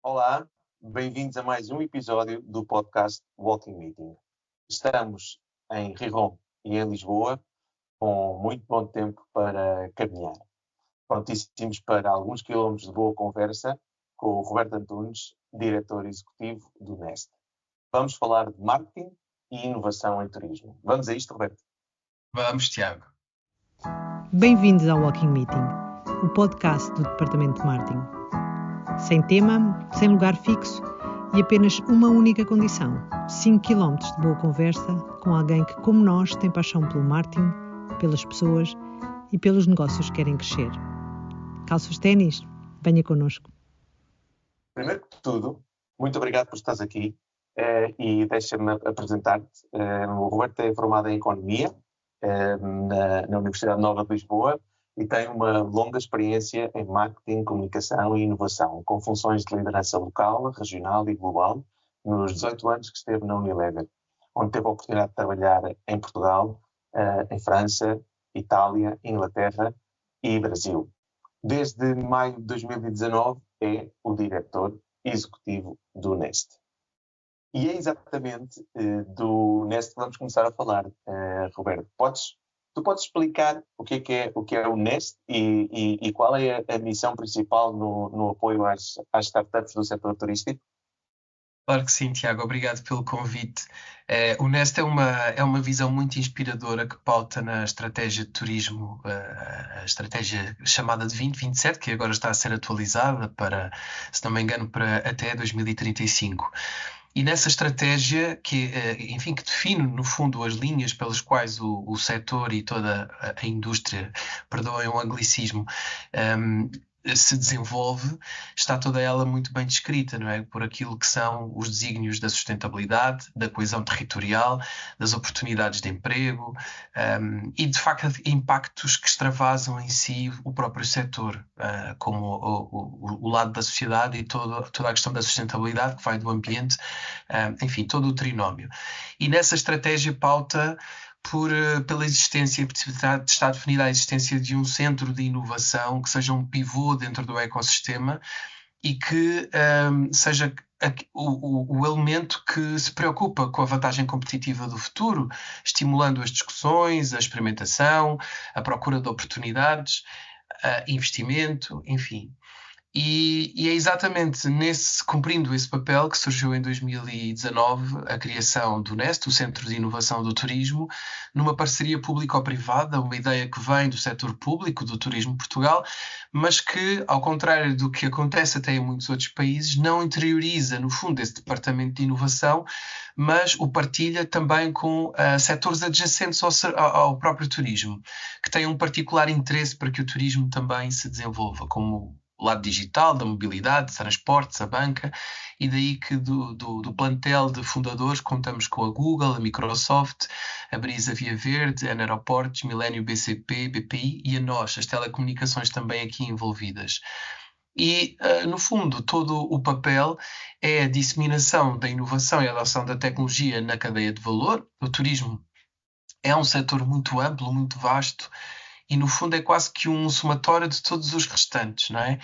Olá, bem-vindos a mais um episódio do podcast Walking Meeting. Estamos em Riron e em Lisboa, com muito bom tempo para caminhar. Prontíssimos para alguns quilómetros de boa conversa com o Roberto Antunes, diretor executivo do Nest. Vamos falar de marketing e inovação em turismo. Vamos a isto, Roberto? Vamos, Tiago. Bem-vindos ao Walking Meeting, o podcast do Departamento de Marketing. Sem tema, sem lugar fixo e apenas uma única condição: 5 km de boa conversa com alguém que, como nós, tem paixão pelo marketing, pelas pessoas e pelos negócios que querem crescer. Calça os ténis, venha connosco. Primeiro que tudo, muito obrigado por estares aqui e deixa-me apresentar-te. O Roberto é formado em Economia na Universidade Nova de Lisboa e tem uma longa experiência em marketing, comunicação e inovação, com funções de liderança local, regional e global, nos 18 anos que esteve na Unilever, onde teve a oportunidade de trabalhar em Portugal, em França, Itália, Inglaterra e Brasil. Desde maio de 2019 é o diretor executivo do Nest. E é exatamente do Nest que vamos começar a falar, Roberto. Tu podes explicar o que é o Nest e qual é a missão principal no apoio às startups do setor turístico? Claro que sim, Tiago. Obrigado pelo convite. O Nest é uma visão muito inspiradora que pauta na estratégia de turismo, a estratégia chamada de 2027, que agora está a ser atualizada para, se não me engano, para até 2035. E nessa estratégia, que define, no fundo, as linhas pelas quais o setor e toda a indústria, perdoem o anglicismo, se desenvolve, está toda ela muito bem descrita, não é? Por aquilo que são os desígnios da sustentabilidade, da coesão territorial, das oportunidades de emprego, e, de facto, impactos que extravasam em si o próprio setor, como o lado da sociedade e toda a questão da sustentabilidade que vai do ambiente, enfim, todo o trinómio. E nessa estratégia pauta pela existência, está definida a existência de um centro de inovação que seja um pivô dentro do ecossistema e que seja o elemento que se preocupa com a vantagem competitiva do futuro, estimulando as discussões, a experimentação, a procura de oportunidades, investimento, enfim. E é exatamente cumprindo esse papel que surgiu em 2019 a criação do Nest, o Centro de Inovação do Turismo, numa parceria público-privada, uma ideia que vem do setor público do Turismo Portugal, mas que, ao contrário do que acontece até em muitos outros países, não interioriza, no fundo, esse departamento de inovação, mas o partilha também com setores adjacentes ao próprio turismo, que têm um particular interesse para que o turismo também se desenvolva, como o lado digital, da mobilidade, transportes, a banca, e daí que do plantel de fundadores contamos com a Google, a Microsoft, a Brisa Via Verde, a Aeroportos, Millennium BCP, BPI e a nós, as telecomunicações também aqui envolvidas. E, no fundo, todo o papel é a disseminação da inovação e a adoção da tecnologia na cadeia de valor. O turismo é um setor muito amplo, muito vasto, e no fundo é quase que um somatório de todos os restantes, não é?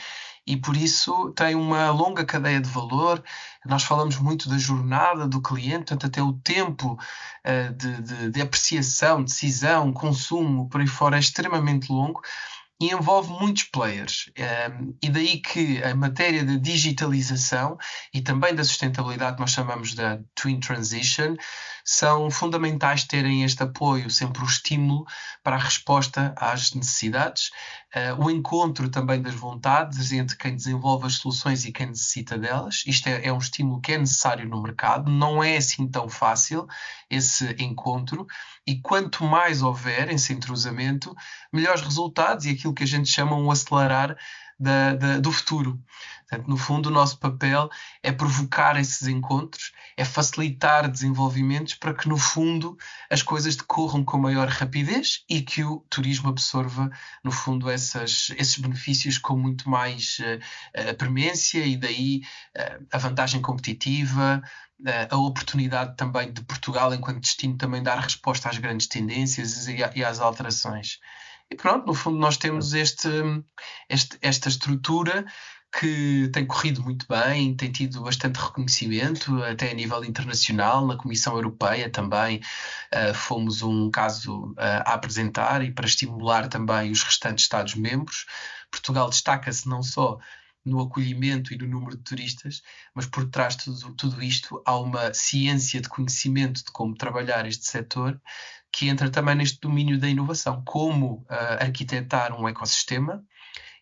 E por isso tem uma longa cadeia de valor. Nós falamos muito da jornada do cliente, portanto até o tempo de apreciação, decisão, consumo, por aí fora é extremamente longo e envolve muitos players. E daí que a matéria da digitalização e também da sustentabilidade, que nós chamamos da Twin Transition, são fundamentais terem este apoio, sempre o estímulo para a resposta às necessidades, o encontro também das vontades entre quem desenvolve as soluções e quem necessita delas. Isto é um estímulo que é necessário no mercado, não é assim tão fácil esse encontro, e quanto mais houver esse entrosamento, melhores resultados e aquilo que a gente chama um acelerar do futuro. Portanto, no fundo, o nosso papel é provocar esses encontros, é facilitar desenvolvimentos para que, no fundo, as coisas decorram com maior rapidez e que o turismo absorva, no fundo, esses benefícios com muito mais premência, e daí a vantagem competitiva, a oportunidade também de Portugal, enquanto destino, também dar resposta às grandes tendências e às alterações. E pronto, no fundo nós temos esta estrutura que tem corrido muito bem, tem tido bastante reconhecimento, até a nível internacional, na Comissão Europeia também fomos um caso a apresentar e para estimular também os restantes Estados-membros. Portugal destaca-se não só no acolhimento e no número de turistas, mas por trás de tudo isto há uma ciência de conhecimento de como trabalhar este setor, que entra também neste domínio da inovação, como arquitetar um ecossistema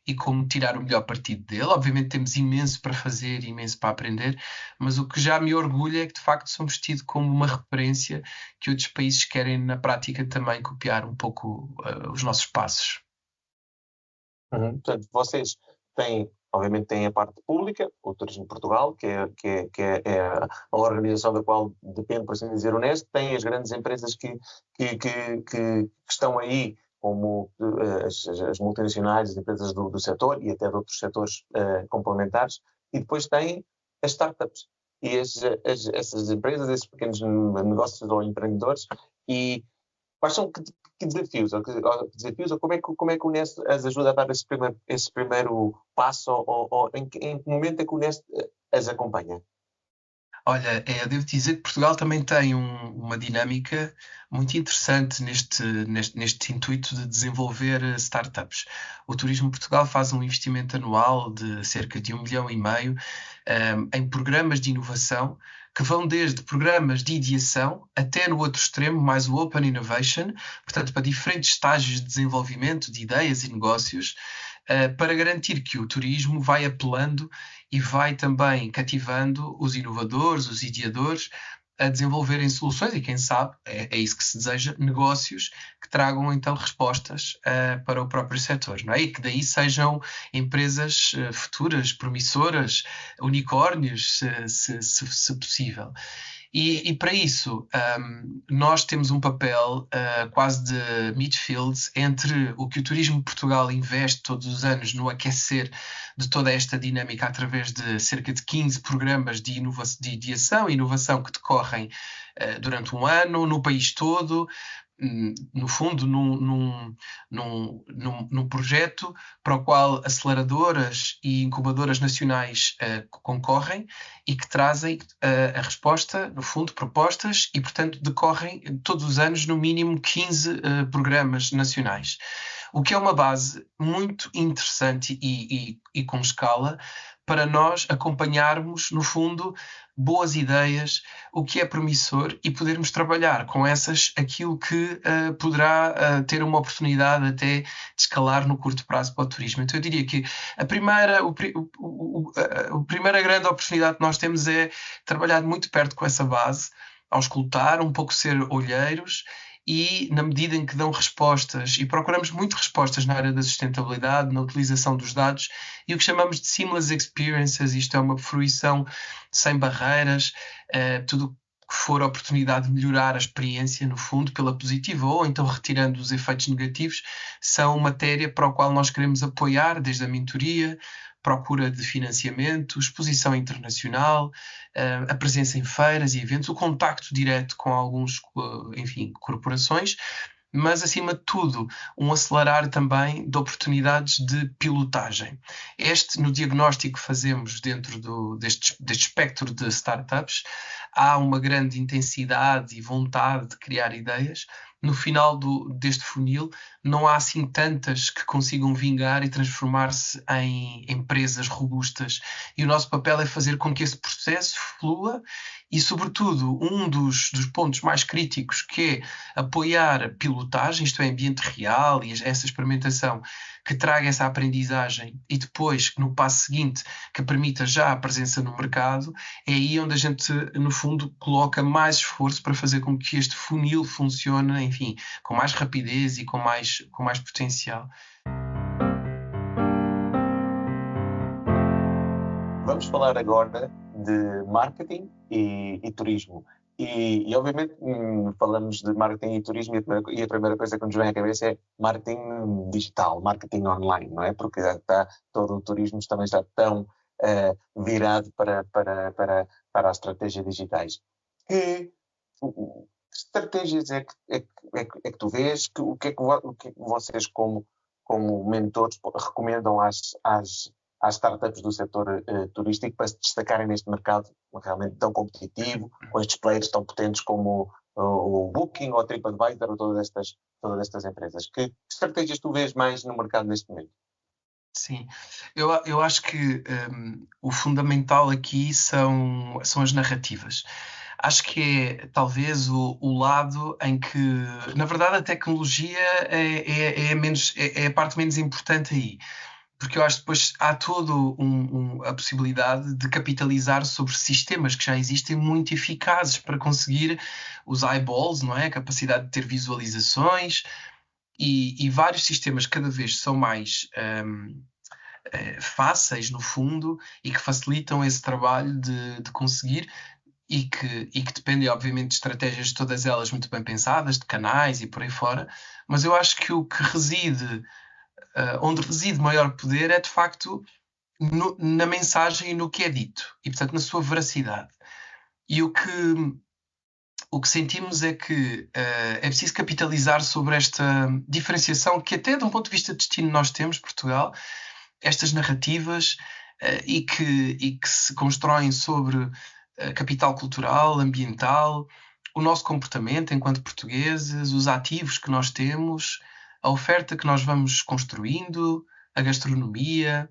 e como tirar o melhor partido dele. Obviamente temos imenso para fazer, imenso para aprender, mas o que já me orgulha é que de facto somos tidos como uma referência que outros países querem na prática também copiar um pouco os nossos passos. Portanto, vocês têm, obviamente, têm a parte pública, o Turismo Portugal, que é a organização da qual depende, por assim dizer, o Unesco, têm as grandes empresas que estão aí, como as multinacionais, as empresas do setor e até de outros setores complementares, e depois têm as startups. E essas empresas, esses pequenos negócios ou empreendedores, e quais são que desafios, ou como é que o Unesco as ajuda a dar esse primeiro passo, ou em que momento é que o Unesco as acompanha? Olha, eu devo dizer que Portugal também tem uma dinâmica muito interessante neste intuito de desenvolver startups. O Turismo Portugal faz um investimento anual de cerca de 1,5 milhão em programas de inovação que vão desde programas de ideação até no outro extremo, mais o Open Innovation, portanto, para diferentes estágios de desenvolvimento de ideias e negócios, para garantir que o turismo vai apelando e vai também cativando os inovadores, os ideadores, a desenvolverem soluções e, quem sabe, é isso que se deseja, negócios que tragam então respostas para o próprio setor, não é? E que daí sejam empresas futuras, promissoras, unicórnios, se possível. E para isso, nós temos um papel quase de midfield entre o que o Turismo Portugal investe todos os anos no aquecer de toda esta dinâmica através de cerca de 15 programas de ideação e inovação que decorrem durante um ano no país todo, no fundo, num projeto para o qual aceleradoras e incubadoras nacionais concorrem e que trazem a resposta, no fundo, propostas e, portanto, decorrem todos os anos no mínimo 15 programas nacionais. O que é uma base muito interessante e com escala para nós acompanharmos, no fundo, boas ideias, o que é promissor e podermos trabalhar com essas aquilo que poderá ter uma oportunidade até de escalar no curto prazo para o turismo. Então eu diria que a primeira grande oportunidade que nós temos é trabalhar muito perto com essa base, auscultar, um pouco ser olheiros e, na medida em que dão respostas, e procuramos muito respostas na área da sustentabilidade, na utilização dos dados, e o que chamamos de seamless experiences, isto é uma fruição sem barreiras, tudo que for a oportunidade de melhorar a experiência, no fundo, pela positiva, ou então retirando os efeitos negativos, são matéria para a qual nós queremos apoiar, desde a mentoria, procura de financiamento, exposição internacional, a presença em feiras e eventos, o contacto direto com alguns, enfim, corporações, mas, acima de tudo, um acelerar também de oportunidades de pilotagem. No diagnóstico que fazemos dentro deste espectro de startups, há uma grande intensidade e vontade de criar ideias. No final deste funil, não há assim tantas que consigam vingar e transformar-se em empresas robustas. E o nosso papel é fazer com que esse processo flua e, sobretudo, um dos pontos mais críticos, que é apoiar a pilotagem, isto é, ambiente real e essa experimentação, que traga essa aprendizagem e depois, no passo seguinte, que permita já a presença no mercado, é aí onde a gente, no fundo, coloca mais esforço para fazer com que este funil funcione, enfim, com mais rapidez e com mais potencial. Vamos falar agora de marketing e turismo. E obviamente, falamos de marketing e turismo e a primeira coisa que nos vem à cabeça é marketing digital, marketing online, não é? Porque todo o turismo também está tão virado para as estratégias digitais. Que estratégias é que tu vês? O que é que vocês, como mentores, recomendam às às startups do setor turístico para se destacarem neste mercado realmente tão competitivo, com estes players tão potentes como o Booking ou o TripAdvisor ou todas estas empresas? Que estratégias tu vês mais no mercado neste momento? Sim, eu acho que o fundamental aqui são as narrativas. Acho que é talvez o lado em que, na verdade, a tecnologia é a parte menos importante aí. Porque eu acho que depois há todo a possibilidade de capitalizar sobre sistemas que já existem muito eficazes para conseguir os eyeballs, não é? A capacidade de ter visualizações e vários sistemas cada vez são mais fáceis, no fundo, e que facilitam esse trabalho de conseguir e que dependem, obviamente, de estratégias todas elas muito bem pensadas, de canais e por aí fora, mas eu acho que o que reside onde reside maior poder é, de facto, na mensagem e no que é dito. E, portanto, na sua veracidade. E o que sentimos é que é preciso capitalizar sobre esta diferenciação que até de um ponto de vista de destino nós temos, Portugal, estas narrativas e que se constroem sobre capital cultural, ambiental, o nosso comportamento enquanto portugueses, os ativos que nós temos, a oferta que nós vamos construindo, a gastronomia,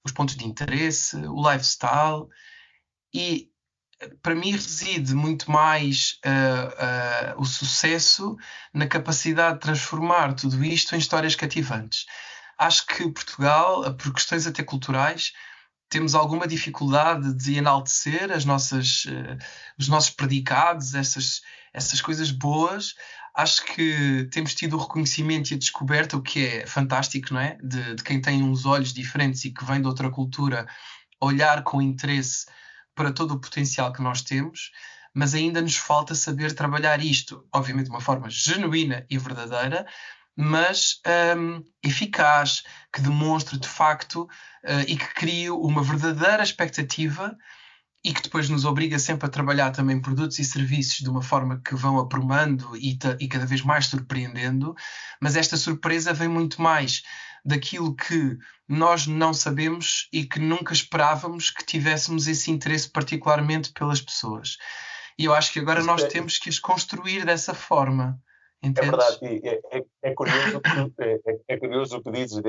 os pontos de interesse, o lifestyle. E para mim reside muito mais o sucesso na capacidade de transformar tudo isto em histórias cativantes. Acho que Portugal, por questões até culturais, temos alguma dificuldade de enaltecer os nossos predicados, essas coisas boas. Acho que temos tido o reconhecimento e a descoberta, o que é fantástico, não é? De quem tem uns olhos diferentes e que vem de outra cultura, olhar com interesse para todo o potencial que nós temos, mas ainda nos falta saber trabalhar isto, obviamente de uma forma genuína e verdadeira, mas eficaz, que demonstre de facto e que crie uma verdadeira expectativa e que depois nos obriga sempre a trabalhar também produtos e serviços de uma forma que vão aprumando e cada vez mais surpreendendo, mas esta surpresa vem muito mais daquilo que nós não sabemos e que nunca esperávamos que tivéssemos esse interesse particularmente pelas pessoas. E eu acho que agora nós temos que as construir dessa forma. Entendes? É verdade, e é curioso o que dizes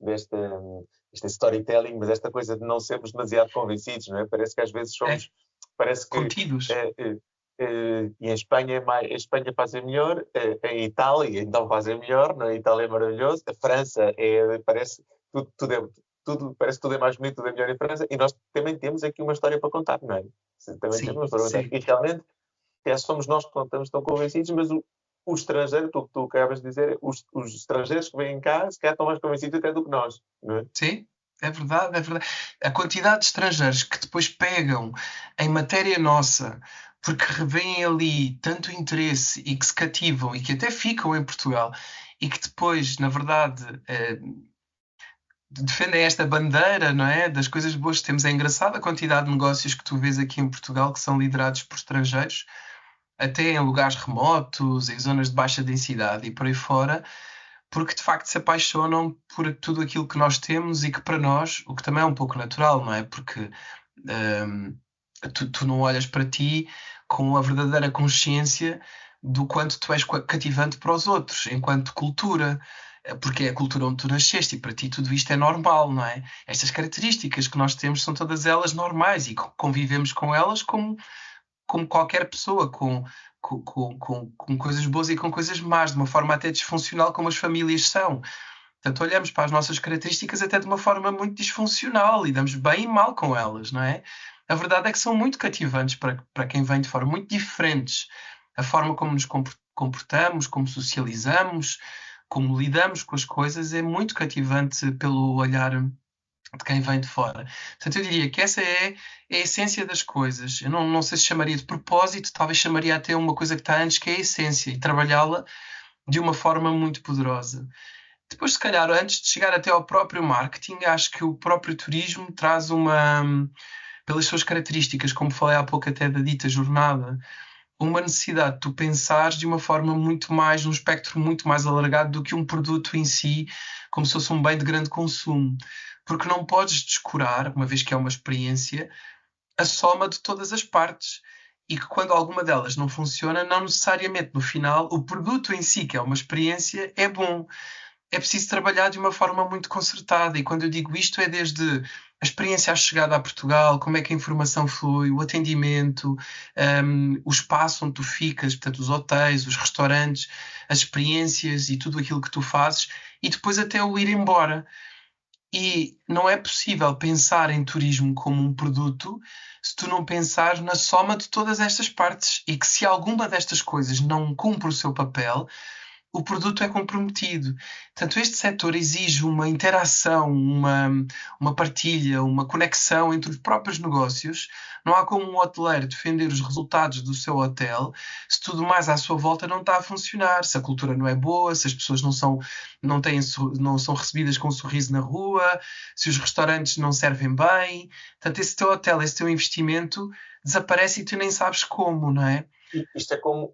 deste storytelling, mas esta coisa de não sermos demasiado convencidos, não é? Parece que às vezes somos... Parece que, contidos. E em Espanha, em Espanha fazem melhor, em Itália então fazem melhor, na Itália é maravilhoso, a França parece parece que tudo é mais bonito, tudo é melhor em França, e nós também temos aqui uma história para contar, não é? Também Sim, temos uma história para contar. E realmente, somos nós que não estamos tão convencidos, mas o estrangeiro, tu acabas de dizer, os estrangeiros que vêm cá, se calhar estão mais convencidos até do que nós, não é? Sim, é verdade, é verdade. A quantidade de estrangeiros que depois pegam em matéria nossa, porque revêem ali tanto interesse e que se cativam e que até ficam em Portugal e que depois, na verdade, defendem esta bandeira, não é? Das coisas boas que temos. É engraçada a quantidade de negócios que tu vês aqui em Portugal que são liderados por estrangeiros, até em lugares remotos, em zonas de baixa densidade e por aí fora, porque de facto se apaixonam por tudo aquilo que nós temos e que para nós, o que também é um pouco natural, não é? Porque tu não olhas para ti com a verdadeira consciência do quanto tu és cativante para os outros, enquanto cultura, porque é a cultura onde tu nasceste e para ti tudo isto é normal, não é? Estas características que nós temos são todas elas normais e convivemos com elas como qualquer pessoa, com coisas boas e com coisas más, de uma forma até disfuncional como as famílias são. Portanto, olhamos para as nossas características até de uma forma muito disfuncional e damos bem e mal com elas, não é? A verdade é que são muito cativantes para quem vem de fora, muito diferentes. A forma como nos comportamos, como socializamos, como lidamos com as coisas é muito cativante pelo olhar de quem vem de fora. Portanto, eu diria que essa é a essência das coisas. Eu não sei se chamaria de propósito, talvez chamaria até uma coisa que está antes, que é a essência, e trabalhá-la de uma forma muito poderosa. Depois, se calhar, antes de chegar até ao próprio marketing, acho que o próprio turismo traz pelas suas características, como falei há pouco até da dita jornada, uma necessidade de tu pensares de uma forma muito mais, num espectro muito mais alargado do que um produto em si, como se fosse um bem de grande consumo. porque não podes descurar, uma vez que é uma experiência, a soma de todas as partes. E que quando alguma delas não funciona, não necessariamente no final, o produto em si, que é uma experiência, é bom. É preciso trabalhar de uma forma muito concertada. E quando eu digo isto, é desde a experiência à chegada a Portugal, como é que a informação flui, o atendimento, o espaço onde tu ficas, portanto, os hotéis, os restaurantes, as experiências e tudo aquilo que tu fazes, e depois até o ir embora. E não é possível pensar em turismo como um produto se tu não pensares na soma de todas estas partes, e que se alguma destas coisas não cumpre o seu papel, o produto é comprometido. Portanto, este setor exige uma interação, uma partilha, uma conexão entre os próprios negócios. Não há como um hoteleiro defender os resultados do seu hotel se tudo mais à sua volta não está a funcionar, se a cultura não é boa, se as pessoas não são recebidas com um sorriso na rua, se os restaurantes não servem bem. Portanto, esse teu hotel, esse teu investimento desaparece e tu nem sabes como, não é? Isto é como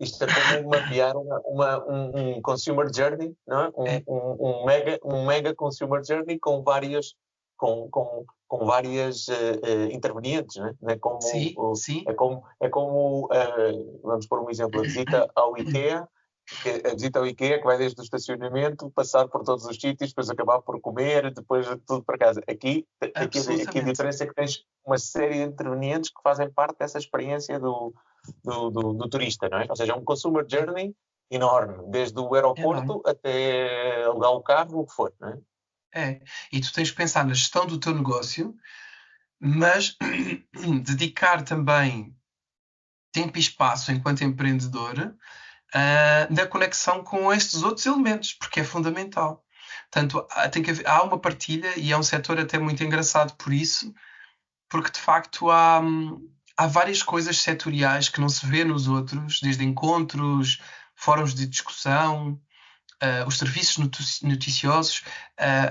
mapear um consumer journey, não é? Um mega consumer journey com várias intervenientes, não é? Sim. Vamos pôr um exemplo, a visita ao IKEA, que vai desde o estacionamento, passar por todos os sítios, depois acabar por comer, depois tudo para casa. Aqui a diferença é que tens uma série de intervenientes que fazem parte dessa experiência do turista, não é? Ou seja, é um consumer journey enorme, desde o aeroporto até alugar o carro, o que for, não é? E tu tens que pensar na gestão do teu negócio, mas dedicar também tempo e espaço enquanto empreendedor na conexão com estes outros elementos, porque é fundamental. Portanto, há uma partilha, e é um setor até muito engraçado por isso, porque de facto há várias coisas setoriais que não se vê nos outros, desde encontros, fóruns de discussão, os serviços noticiosos,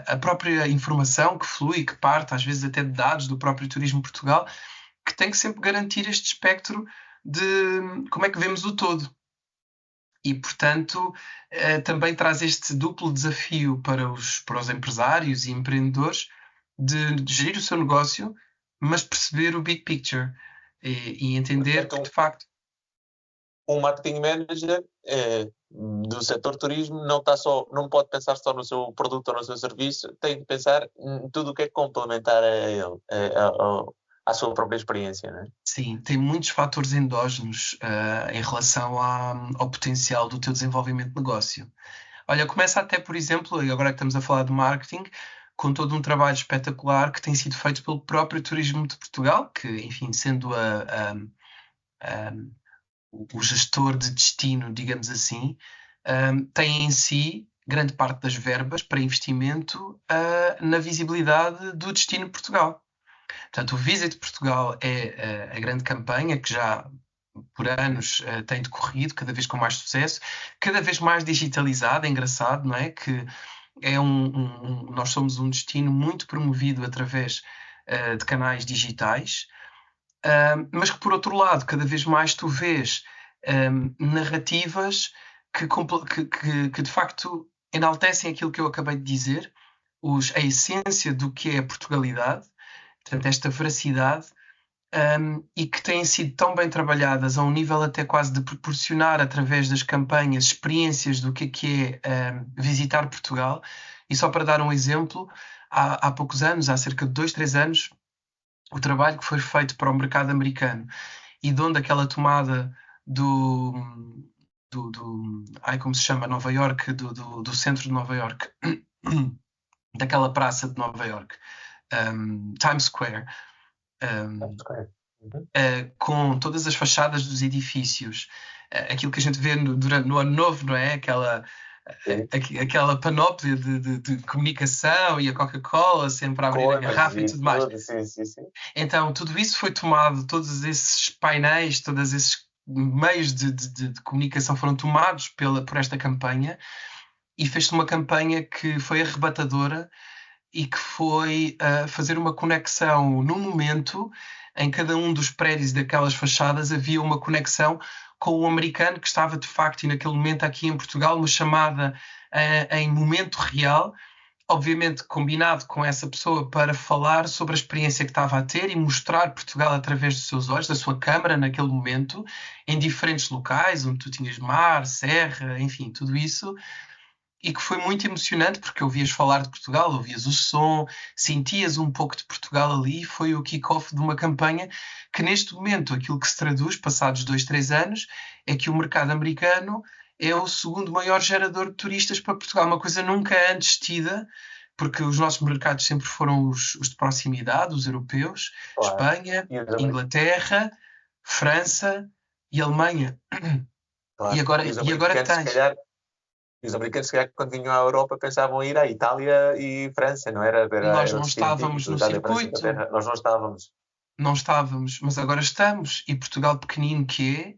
a própria informação que flui, que parte, às vezes até de dados do próprio Turismo Portugal, que tem que sempre garantir este espectro de como é que vemos o todo. E, portanto, também traz este duplo desafio para os empresários e empreendedores de gerir o seu negócio, mas perceber o big picture e entender que, de facto... Um marketing manager do setor turismo não pode pensar só no seu produto ou no seu serviço, tem que pensar em tudo o que é complementar a ele, à sua própria experiência, não é? Sim, tem muitos fatores endógenos em relação ao potencial do teu desenvolvimento de negócio. Olha, começa até, por exemplo, agora que estamos a falar de marketing, com todo um trabalho espetacular que tem sido feito pelo próprio Turismo de Portugal, que, enfim, sendo o gestor de destino, digamos assim, tem em si grande parte das verbas para investimento na visibilidade do destino Portugal. Portanto, o Visit Portugal é a grande campanha que já por anos tem decorrido, cada vez com mais sucesso, cada vez mais digitalizado. É engraçado, não é? Que nós somos um destino muito promovido através de canais digitais, mas que, por outro lado, cada vez mais tu vês narrativas que de facto enaltecem aquilo que eu acabei de dizer, a essência do que é a Portugalidade, portanto, esta veracidade, e que têm sido tão bem trabalhadas a um nível até quase de proporcionar, através das campanhas, experiências do que é visitar Portugal. E só para dar um exemplo, há poucos anos, há cerca de 2, 3 anos, o trabalho que foi feito para o mercado americano e de onde aquela tomada como se chama, Nova York, do centro de Nova York, daquela praça de Nova York, Times Square, com todas as fachadas dos edifícios, aquilo que a gente vê no Ano Novo, não é? Aquela panóplia de comunicação, e a Coca-Cola sempre a abrir a garrafa e tudo mais. Sim. Então, tudo isso foi tomado, todos esses painéis, todos esses meios de comunicação foram tomados por esta campanha, e fez-se uma campanha que foi arrebatadora e que foi fazer uma conexão no momento. Em cada um dos prédios daquelas fachadas havia uma conexão com o americano que estava de facto, e naquele momento aqui em Portugal, uma chamada em momento real, obviamente combinado com essa pessoa para falar sobre a experiência que estava a ter e mostrar Portugal através dos seus olhos, da sua câmara naquele momento, em diferentes locais, onde tu tinhas mar, serra, enfim, tudo isso. E que foi muito emocionante, porque ouvias falar de Portugal, ouvias o som, sentias um pouco de Portugal ali. Foi o kick-off de uma campanha que, neste momento, aquilo que se traduz, passados 2, 3 anos, é que o mercado americano é o segundo maior gerador de turistas para Portugal. Uma coisa nunca antes tida, porque os nossos mercados sempre foram os de proximidade, os europeus, Claro. Espanha, E os Inglaterra, França e Alemanha. Claro. E agora os tens... americanos, se calhar, quando vinham à Europa, pensavam em ir à Itália e França, não era? Nós Era o não destino estávamos típico, no Itália, França, circuito. Inglaterra. Nós não estávamos. Não estávamos, mas agora estamos. E Portugal, pequenino que é,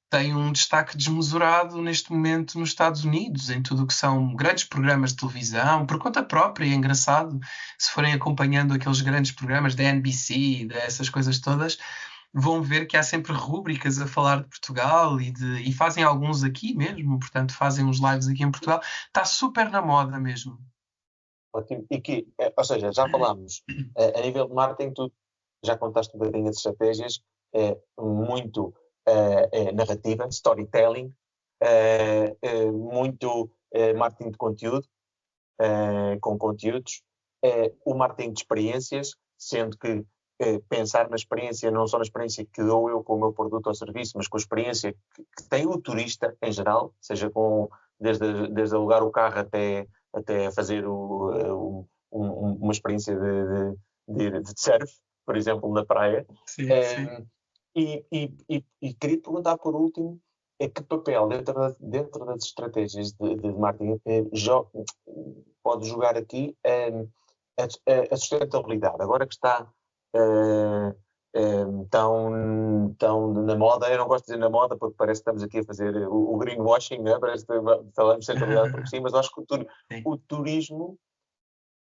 tem um destaque desmesurado neste momento nos Estados Unidos, em tudo o que são grandes programas de televisão, por conta própria. É engraçado, se forem acompanhando aqueles grandes programas da NBC, dessas coisas todas, vão ver que há sempre rúbricas a falar de Portugal e fazem alguns aqui mesmo, portanto fazem uns lives aqui em Portugal. Está super na moda mesmo. Ótimo. E que, ou seja, já falámos, a nível de marketing, tu já contaste um bocadinho as estratégias, muito narrativa, storytelling, muito marketing de conteúdo, com conteúdos, o marketing de experiências, sendo que pensar na experiência, não só na experiência que dou eu com o meu produto ou serviço, mas com a experiência que tem o turista em geral, seja desde alugar o carro até fazer uma experiência de surf, por exemplo, na praia. Sim, sim. E queria te perguntar por último, que papel dentro das estratégias de marketing pode jogar aqui a sustentabilidade, agora que está tão na moda. Eu não gosto de dizer na moda porque parece que estamos aqui a fazer o greenwashing, né? Parece que falamos de sustentabilidade por cima, mas eu acho que o turismo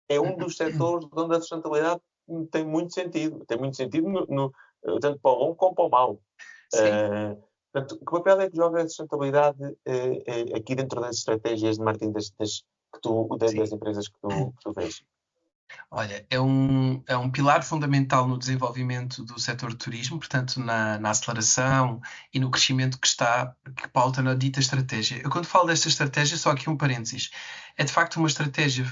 é um dos setores onde a sustentabilidade tem muito sentido. Tem muito sentido tanto para o bom como para o mau. Portanto, que papel é que joga a sustentabilidade aqui dentro das estratégias de marketing das empresas que tu vês? Olha, é um pilar fundamental no desenvolvimento do setor de turismo, portanto, na aceleração e no crescimento que pauta na dita estratégia. Eu, quando falo desta estratégia, só aqui um parênteses, é de facto uma estratégia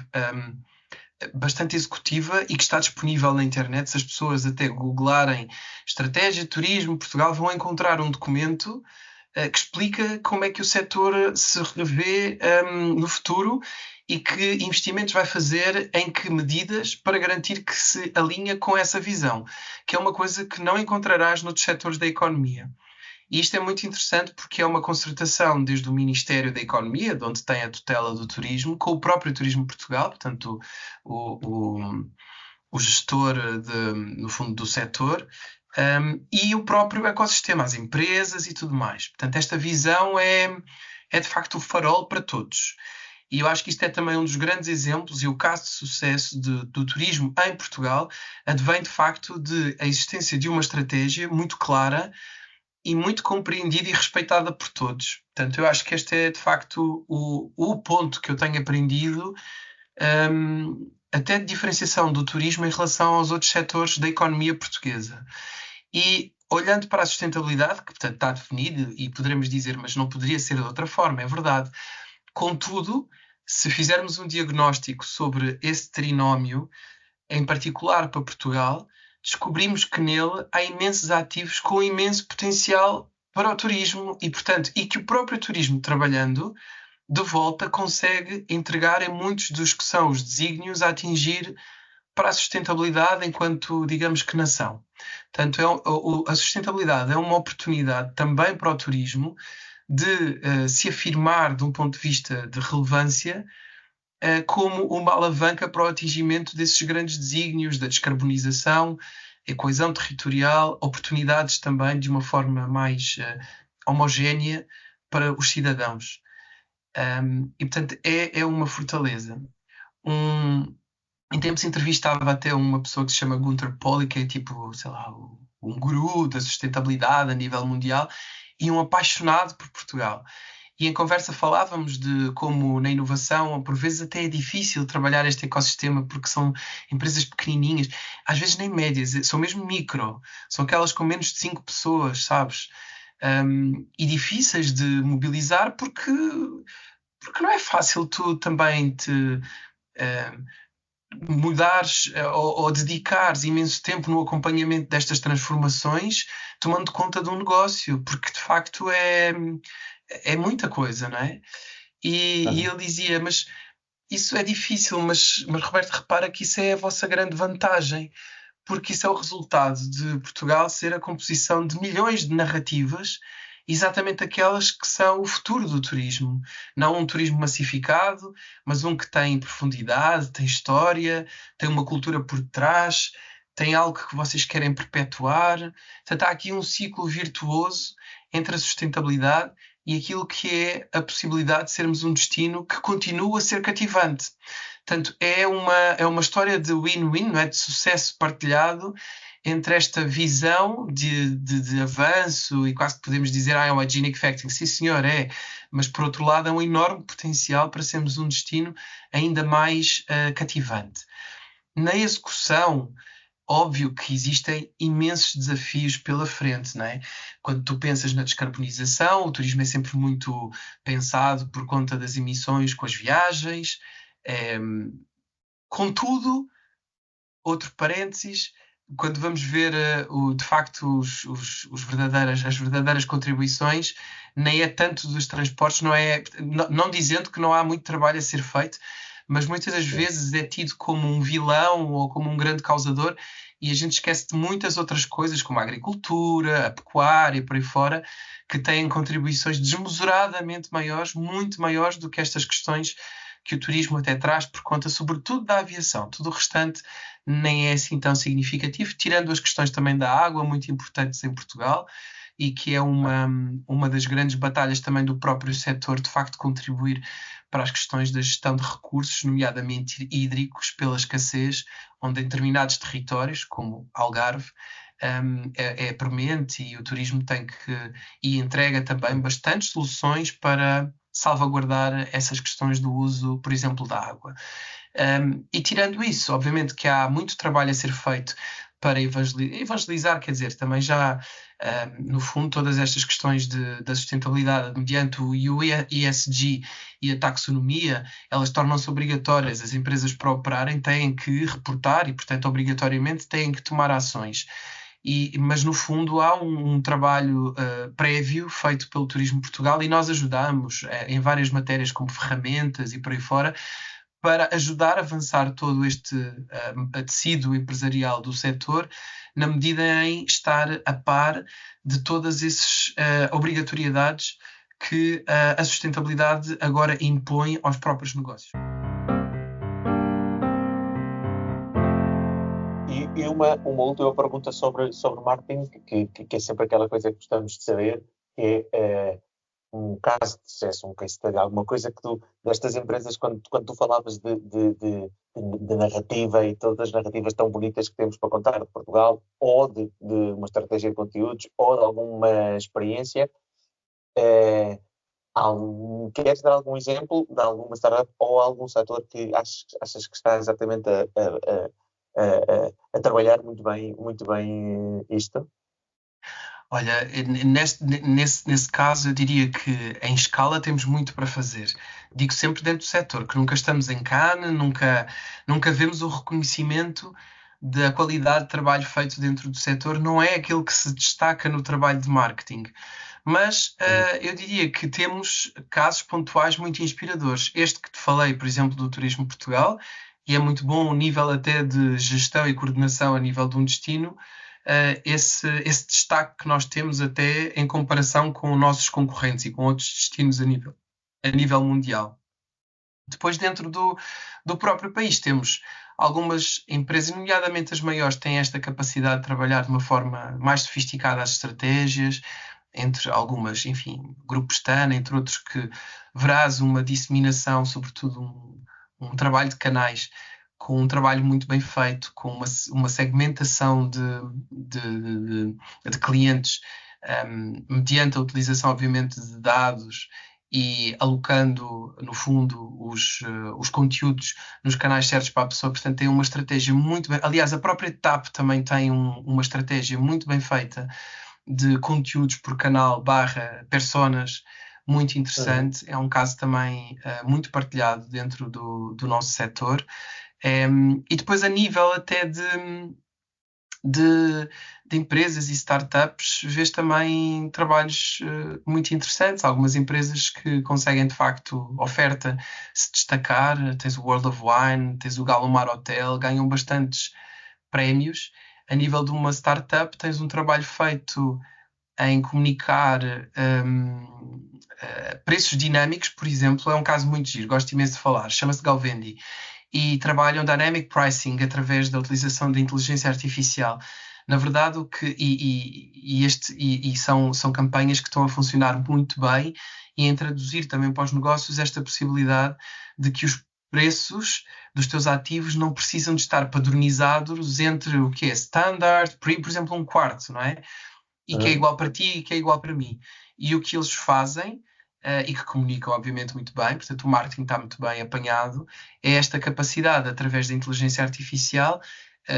bastante executiva e que está disponível na internet. Se as pessoas até googlarem estratégia de turismo Portugal, vão encontrar um documento que explica como é que o setor se revê no futuro e que investimentos vai fazer, em que medidas, para garantir que se alinha com essa visão, que é uma coisa que não encontrarás noutros setores da economia. E isto é muito interessante porque é uma concertação desde o Ministério da Economia, de onde tem a tutela do turismo, com o próprio Turismo Portugal, portanto o gestor, no fundo, do setor, e o próprio ecossistema, as empresas e tudo mais. Portanto, esta visão é de facto o farol para todos. E eu acho que isto é também um dos grandes exemplos, e o caso de sucesso do turismo em Portugal advém de facto da existência de uma estratégia muito clara e muito compreendida e respeitada por todos. Portanto, eu acho que este é de facto o ponto que eu tenho aprendido, até de diferenciação do turismo em relação aos outros setores da economia portuguesa. E olhando para a sustentabilidade, que portanto está definido e poderemos dizer, mas não poderia ser de outra forma, é verdade. Contudo, se fizermos um diagnóstico sobre esse trinómio, em particular para Portugal, descobrimos que nele há imensos ativos com imenso potencial para o turismo e, portanto, e que o próprio turismo, trabalhando de volta, consegue entregar em muitos dos que são os desígnios a atingir para a sustentabilidade enquanto, digamos que, nação. Portanto, a sustentabilidade é uma oportunidade também para o turismo de se afirmar de um ponto de vista de relevância como uma alavanca para o atingimento desses grandes desígnios da descarbonização, a coesão territorial, oportunidades também de uma forma mais homogénea para os cidadãos. E, portanto, é uma fortaleza. Em tempos entrevistava até uma pessoa que se chama Gunther Pauli, que é tipo, sei lá, um guru da sustentabilidade a nível mundial e um apaixonado por Portugal. E em conversa falávamos de como na inovação, por vezes até é difícil trabalhar este ecossistema porque são empresas pequenininhas, às vezes nem médias, são mesmo micro, são aquelas com menos de 5 pessoas, sabes? E difíceis de mobilizar porque não é fácil tu também te mudares ou dedicares imenso tempo no acompanhamento destas transformações, tomando conta de um negócio, porque de facto é muita coisa, não é? E ele dizia, mas isso é difícil, mas Roberto, repara que isso é a vossa grande vantagem, porque isso é o resultado de Portugal ser a composição de milhões de narrativas, exatamente aquelas que são o futuro do turismo. Não um turismo massificado, mas um que tem profundidade, tem história, tem uma cultura por trás, tem algo que vocês querem perpetuar. Portanto, há aqui um ciclo virtuoso entre a sustentabilidade e aquilo que é a possibilidade de sermos um destino que continua a ser cativante. Portanto, é uma história de win-win, não é? De sucesso partilhado entre esta visão de avanço e quase que podemos dizer é um hygiene factoring. Sim, senhor, é. Mas, por outro lado, é um enorme potencial para sermos um destino ainda mais cativante. Na execução, óbvio que existem imensos desafios pela frente, não é? Quando tu pensas na descarbonização, o turismo é sempre muito pensado por conta das emissões com as viagens. Contudo, outro parênteses, quando vamos ver de facto as verdadeiras contribuições, nem é tanto dos transportes, não dizendo que não há muito trabalho a ser feito, mas muitas das vezes é tido como um vilão ou como um grande causador e a gente esquece de muitas outras coisas, como a agricultura, a pecuária, por aí fora, que têm contribuições desmesuradamente maiores, muito maiores do que estas questões que o turismo até traz por conta, sobretudo, da aviação. Tudo o restante nem é assim tão significativo, tirando as questões também da água, muito importantes em Portugal, e que é uma das grandes batalhas também do próprio setor, de facto, contribuir para as questões da gestão de recursos, nomeadamente hídricos, pela escassez, onde em determinados territórios, como Algarve, é premente e o turismo tem e entrega também bastantes soluções para salvaguardar essas questões do uso, por exemplo, da água. E tirando isso, obviamente que há muito trabalho a ser feito para evangelizar, quer dizer, também já, no fundo, todas estas questões da sustentabilidade, mediante o ESG e a taxonomia, elas tornam-se obrigatórias. As empresas, para operarem, têm que reportar e, portanto, obrigatoriamente têm que tomar ações. Mas, no fundo, há um trabalho prévio feito pelo Turismo Portugal e nós ajudamos em várias matérias, como ferramentas e por aí fora, para ajudar a avançar todo este tecido empresarial do setor, na medida em estar a par de todas essas obrigatoriedades que a sustentabilidade agora impõe aos próprios negócios. E uma última pergunta sobre marketing, que é sempre aquela coisa que gostamos de saber, que é um caso de sucesso, um case study, alguma coisa que destas empresas, quando tu falavas de narrativa e todas as narrativas tão bonitas que temos para contar de Portugal, ou de uma estratégia de conteúdos, ou de alguma experiência, queres dar algum exemplo de alguma startup ou algum setor que achas que está exatamente a trabalhar muito bem isto? Olha, nesse caso eu diria que em escala temos muito para fazer. Digo sempre dentro do setor, que nunca estamos em Cannes, nunca vemos o reconhecimento da qualidade de trabalho feito dentro do setor, não é aquilo que se destaca no trabalho de marketing. Mas eu diria que temos casos pontuais muito inspiradores. Este que te falei, por exemplo, do Turismo Portugal, e é muito bom o nível até de gestão e coordenação a nível de um destino, esse destaque que nós temos até em comparação com nossos concorrentes e com outros destinos a nível mundial. Depois, dentro do próprio país, temos algumas empresas, nomeadamente as maiores, têm esta capacidade de trabalhar de uma forma mais sofisticada as estratégias, entre algumas, enfim, Grupo Stana, entre outros, que verás uma disseminação, sobretudo um trabalho de canais, com um trabalho muito bem feito, com uma segmentação de clientes, mediante a utilização, obviamente, de dados e alocando, no fundo, os conteúdos nos canais certos para a pessoa. Portanto, tem uma estratégia muito bem... Aliás, a própria TAP também tem uma estratégia muito bem feita de conteúdos por canal / personas, muito interessante. É um caso também muito partilhado dentro do nosso setor. E depois, a nível até de empresas e startups, vês também trabalhos muito interessantes. Algumas empresas que conseguem, de facto, oferta, se destacar. Tens o World of Wine, tens o Galomar Hotel, ganham bastantes prémios. A nível de uma startup, tens um trabalho feito em comunicar preços dinâmicos, por exemplo. É um caso muito giro, gosto imenso de falar. Chama-se Galvendi. E trabalham Dynamic Pricing através da utilização da inteligência artificial. Na verdade, são campanhas que estão a funcionar muito bem e em traduzir também para os negócios esta possibilidade de que os preços dos teus ativos não precisam de estar padronizados entre o que é standard, por exemplo, um quarto, não é? E que é igual para ti e que é igual para mim. E o que eles fazem, e que comunicam, obviamente, muito bem, portanto, o marketing está muito bem apanhado, é esta capacidade, através da inteligência artificial,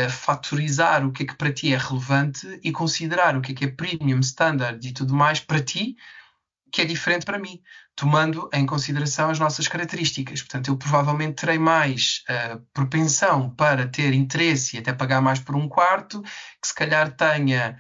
fatorizar o que é que para ti é relevante e considerar o que é premium, standard e tudo mais para ti, que é diferente para mim, tomando em consideração as nossas características. Portanto, eu provavelmente terei mais propensão para ter interesse e até pagar mais por um quarto, que se calhar tenha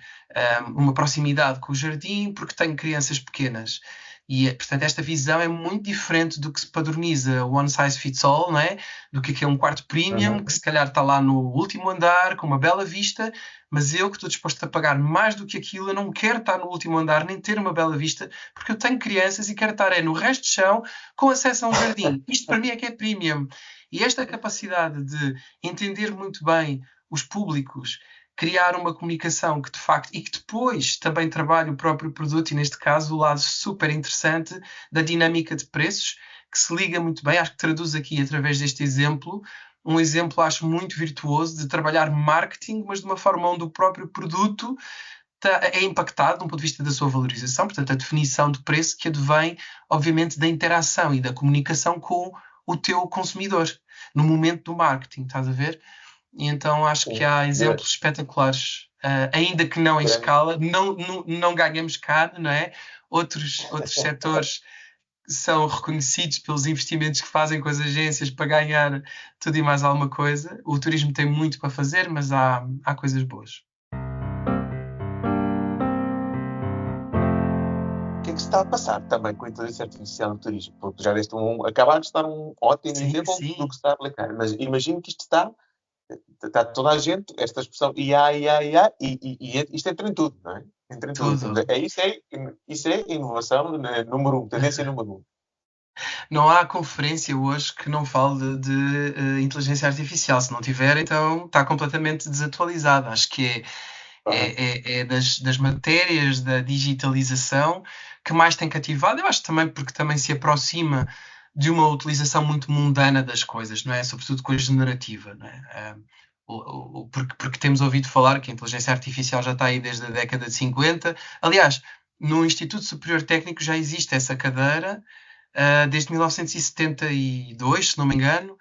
uma proximidade com o jardim, porque tenho crianças pequenas. E, portanto, esta visão é muito diferente do que se padroniza one size fits all, não é? Do que é um quarto premium, que se calhar está lá no último andar, com uma bela vista, mas eu que estou disposto a pagar mais do que aquilo, eu não quero estar no último andar, nem ter uma bela vista, porque eu tenho crianças e quero estar no resto de chão, com acesso a um jardim. Isto para mim é que é premium. E esta capacidade de entender muito bem os públicos, criar uma comunicação que de facto, e que depois também trabalhe o próprio produto, e neste caso o lado super interessante da dinâmica de preços, que se liga muito bem, acho que traduz aqui através deste exemplo, um exemplo acho muito virtuoso de trabalhar marketing, mas de uma forma onde o próprio produto é impactado do ponto de vista da sua valorização, portanto a definição de preço que advém obviamente da interação e da comunicação com o teu consumidor, no momento do marketing, estás a ver? E então acho que há exemplos espetaculares, ainda que não em escala, não ganhamos cá, não é? Outros setores são reconhecidos pelos investimentos que fazem com as agências para ganhar tudo e mais alguma coisa. O turismo tem muito para fazer, mas há coisas boas. O que é que se está a passar também com a inteligência artificial no turismo? Porque já acabaste de dar um ótimo exemplo do que se está a aplicar, mas imagino que isto está toda a gente, esta expressão IA, e isto entra em tudo, não é? Entra em tudo. Isso é inovação número 1, tendência número 1. Não há conferência hoje que não fale de inteligência artificial. Se não tiver, então está completamente desatualizado. Acho que é das matérias da digitalização que mais tem cativado. Eu acho também porque também se aproxima de uma utilização muito mundana das coisas, não é? Sobretudo com a generativa, não é? Porque temos ouvido falar que a inteligência artificial já está aí desde a década de 50. Aliás, no Instituto Superior Técnico já existe essa cadeira desde 1972, se não me engano.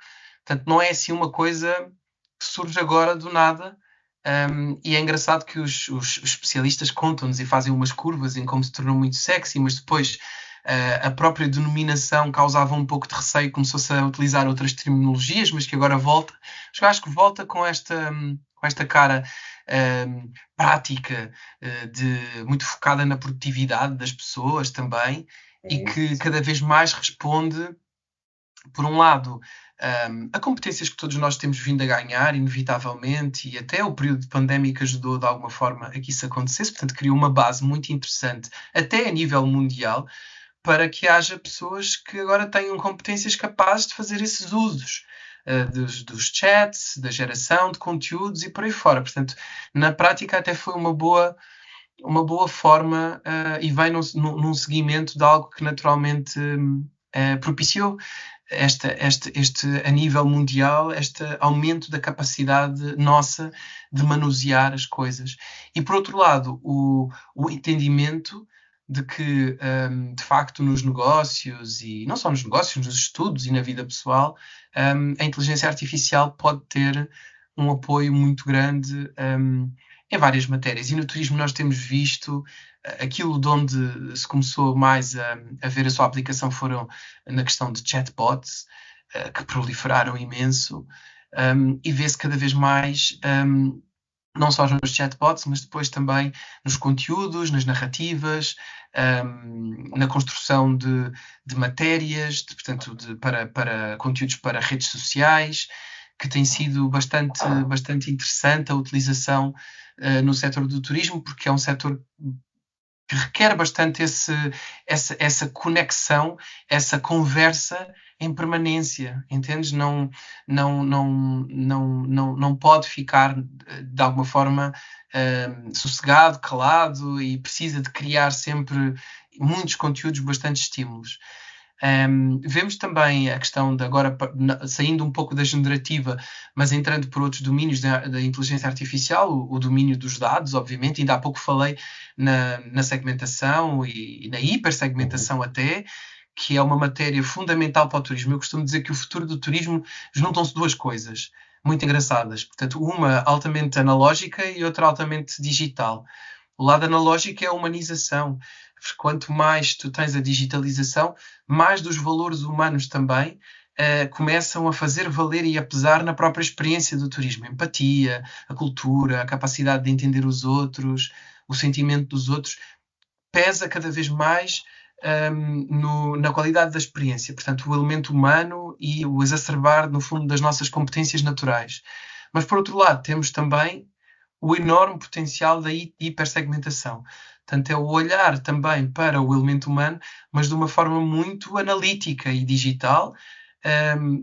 Portanto, não é assim uma coisa que surge agora do nada. E é engraçado que os especialistas contam-nos e fazem umas curvas em como se tornou muito sexy, mas depois a própria denominação causava um pouco de receio, começou-se a utilizar outras terminologias, mas que agora volta. Eu acho que volta com esta cara prática, muito focada na produtividade das pessoas também, e que cada vez mais responde, por um lado, a competências que todos nós temos vindo a ganhar, inevitavelmente, e até o período pandémico ajudou de alguma forma a que isso acontecesse, portanto criou uma base muito interessante, até a nível mundial, para que haja pessoas que agora tenham competências capazes de fazer esses usos dos chats, da geração de conteúdos e por aí fora. Portanto, na prática até foi uma boa forma e vai num seguimento de algo que naturalmente propiciou este a nível mundial, este aumento da capacidade nossa de manusear as coisas. E por outro lado, o entendimento de que, de facto, nos negócios, e não só nos negócios, nos estudos e na vida pessoal, a inteligência artificial pode ter um apoio muito grande em várias matérias. E no turismo nós temos visto aquilo de onde se começou mais a ver a sua aplicação foram na questão de chatbots, que proliferaram imenso, e vê-se cada vez mais não só nos chatbots, mas depois também nos conteúdos, nas narrativas, na construção de matérias, portanto, para conteúdos para redes sociais, que tem sido bastante interessante a utilização no setor do turismo, porque é um setor que requer bastante essa conexão, essa conversa em permanência, entendes? Não pode ficar de alguma forma sossegado, calado, e precisa de criar sempre muitos conteúdos, bastante estímulos. Vemos também a questão de agora, saindo um pouco da generativa, mas entrando por outros domínios da inteligência artificial, o domínio dos dados, obviamente. Ainda há pouco falei na segmentação e na hipersegmentação até, que é uma matéria fundamental para o turismo. Eu costumo dizer que o futuro do turismo juntam-se duas coisas muito engraçadas. Portanto, uma altamente analógica e outra altamente digital. O lado analógico é a humanização. Quanto mais tu tens a digitalização, mais dos valores humanos também começam a fazer valer e a pesar na própria experiência do turismo. A empatia, a cultura, a capacidade de entender os outros, o sentimento dos outros, pesa cada vez mais na qualidade da experiência. Portanto, o elemento humano e o exacerbar, no fundo, das nossas competências naturais. Mas, por outro lado, temos também o enorme potencial da hipersegmentação. Portanto, é o olhar também para o elemento humano, mas de uma forma muito analítica e digital,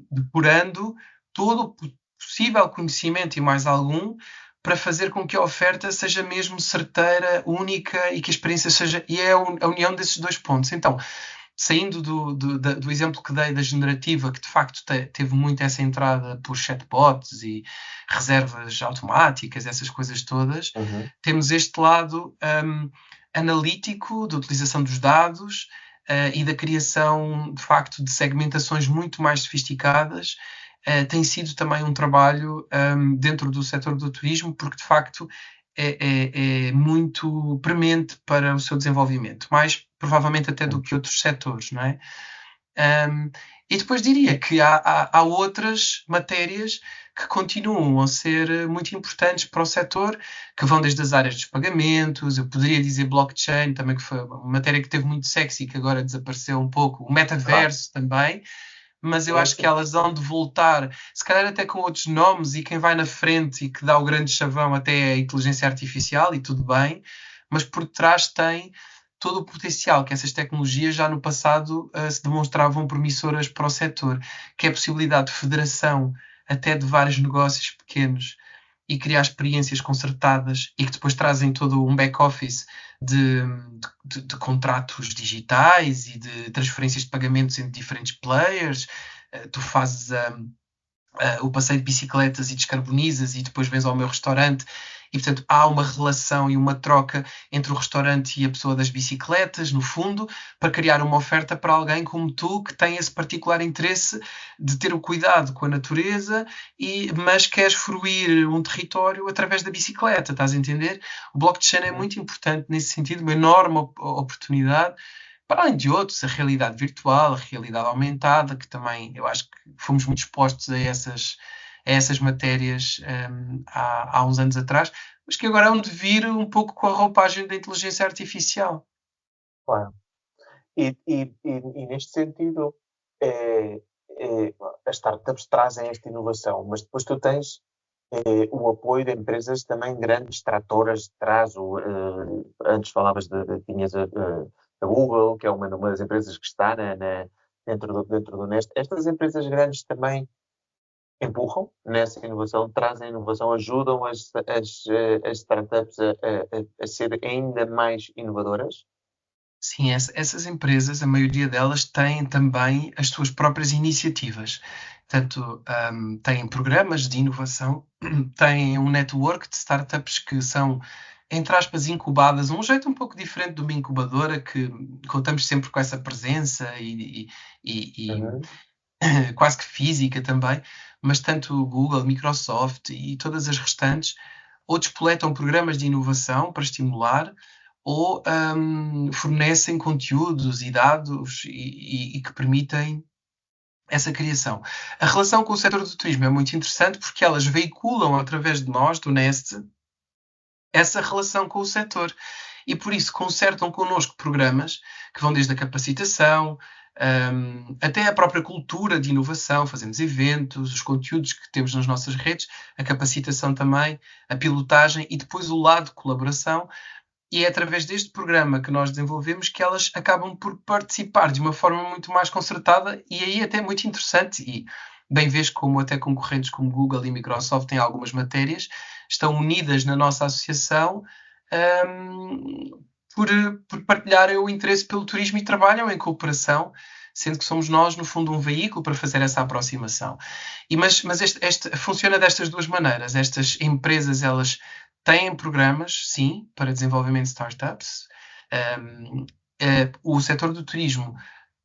depurando todo o possível conhecimento e mais algum para fazer com que a oferta seja mesmo certeira, única, e que a experiência seja... E é a união desses dois pontos. Então, saindo do exemplo que dei da generativa, que de facto teve muito essa entrada por chatbots e reservas automáticas, essas coisas todas, temos este lado analítico da utilização dos dados e da criação, de facto, de segmentações muito mais sofisticadas. Tem sido também um trabalho dentro do setor do turismo, porque de facto é muito premente para o seu desenvolvimento, mais provavelmente até do que outros setores, não é? E depois diria que há outras matérias que continuam a ser muito importantes para o setor, que vão desde as áreas dos pagamentos. Eu poderia dizer blockchain também, que foi uma matéria que teve muito sexy, que agora desapareceu um pouco, o metaverso também, mas eu acho que elas vão de voltar, se calhar até com outros nomes, e quem vai na frente e que dá o grande chavão até é a inteligência artificial, e tudo bem, mas por trás tem todo o potencial que essas tecnologias já no passado se demonstravam promissoras para o setor, que é a possibilidade de federação até de vários negócios pequenos e criar experiências concertadas e que depois trazem todo um back-office de contratos digitais e de transferências de pagamentos entre diferentes players. Tu fazes o passeio de bicicletas e descarbonizas e depois vens ao meu restaurante, e portanto há uma relação e uma troca entre o restaurante e a pessoa das bicicletas, no fundo, para criar uma oferta para alguém como tu, que tem esse particular interesse de ter o cuidado com a natureza, mas queres fruir um território através da bicicleta, estás a entender? O blockchain é muito importante nesse sentido, uma enorme oportunidade, para além de outros, a realidade virtual, a realidade aumentada, que também eu acho que fomos muito expostos a essas matérias há uns anos atrás, mas que agora hão de vir um pouco com a roupagem da inteligência artificial. Claro. E neste sentido, as startups trazem esta inovação, mas depois tu tens o apoio de empresas também grandes, tratoras de trás. Antes falavas tinhas a Google, que é uma das empresas que está dentro do Nest. Estas empresas grandes também empurram nessa inovação, trazem inovação, ajudam as startups a ser ainda mais inovadoras? Sim, essas empresas, a maioria delas, têm também as suas próprias iniciativas. Portanto, têm programas de inovação, têm um network de startups que são entre aspas, incubadas, um jeito um pouco diferente de uma incubadora, que contamos sempre com essa presença e quase que física também, mas tanto o Google, Microsoft e todas as restantes ou despoletam programas de inovação para estimular ou fornecem conteúdos e dados e que permitem essa criação. A relação com o setor do turismo é muito interessante porque elas veiculam através de nós, do Nest, essa relação com o setor. E por isso concertam connosco programas que vão desde a capacitação, até a própria cultura de inovação, fazemos eventos, os conteúdos que temos nas nossas redes, a capacitação também, a pilotagem e depois o lado de colaboração. E é através deste programa que nós desenvolvemos que elas acabam por participar de uma forma muito mais concertada e aí até muito interessante. E bem vês como até concorrentes como Google e Microsoft têm algumas matérias, estão unidas na nossa associação por partilharem o interesse pelo turismo e trabalham em cooperação, sendo que somos nós, no fundo, um veículo para fazer essa aproximação. Mas este funciona destas duas maneiras. Estas empresas, elas têm programas, sim, para desenvolvimento de startups. O setor do turismo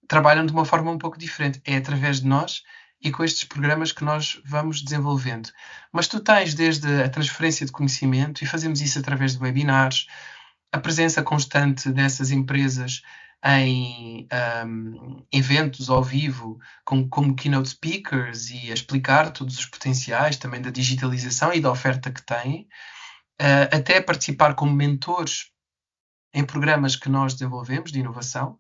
trabalham de uma forma um pouco diferente. É através de nós e com estes programas que nós vamos desenvolvendo. Mas tu tens desde a transferência de conhecimento, e fazemos isso através de webinars, a presença constante dessas empresas em eventos ao vivo, como keynote speakers, e a explicar todos os potenciais também da digitalização e da oferta que têm, até participar como mentores em programas que nós desenvolvemos de inovação,